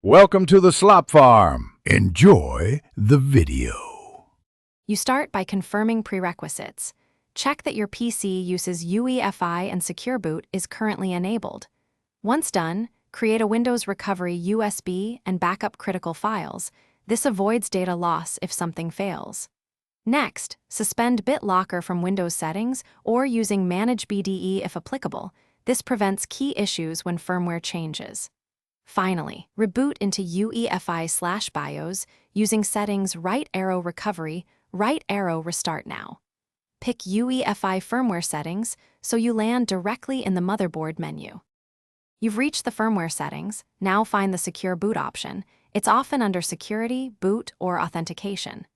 Welcome to the Slop Farm. Enjoy the video. You start by confirming prerequisites. Check that your PC uses UEFI and Secure Boot is currently enabled. Once done, create a Windows Recovery USB and backup critical files. This avoids data loss if something fails. Next, suspend BitLocker from Windows settings or using Manage BDE if applicable. This prevents key issues when firmware changes. Finally, reboot into UEFI/BIOS using settings right arrow recovery, right arrow restart now. Pick UEFI firmware settings so you land directly in the motherboard menu. You've reached the firmware settings, now find the Secure Boot option. It's often under Security, Boot, or Authentication.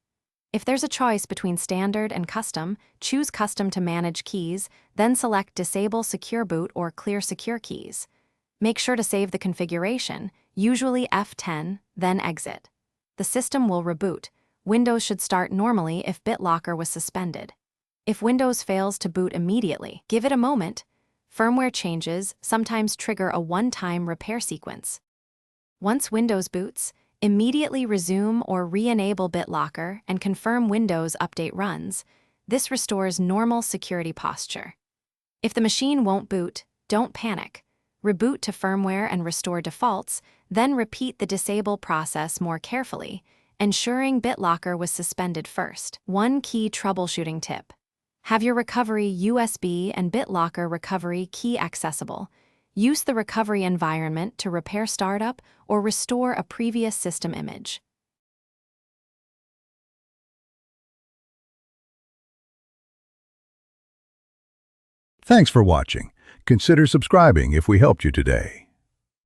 If there's a choice between Standard and Custom, choose Custom to manage keys, then select Disable Secure Boot or Clear Secure Keys. Make sure to save the configuration, usually F10, then exit. The system will reboot. Windows should start normally if BitLocker was suspended. If Windows fails to boot immediately, give it a moment. Firmware changes sometimes trigger a one-time repair sequence. Once Windows boots, immediately resume or re-enable BitLocker and confirm Windows Update runs. This restores normal security posture. If the machine won't boot, don't panic. Reboot to firmware and restore defaults, then repeat the disable process more carefully, ensuring BitLocker was suspended first. One key troubleshooting tip. Have your recovery USB and BitLocker recovery key accessible. Use the recovery environment to repair startup or restore a previous system image. Thanks for watching. Consider subscribing if we helped you today.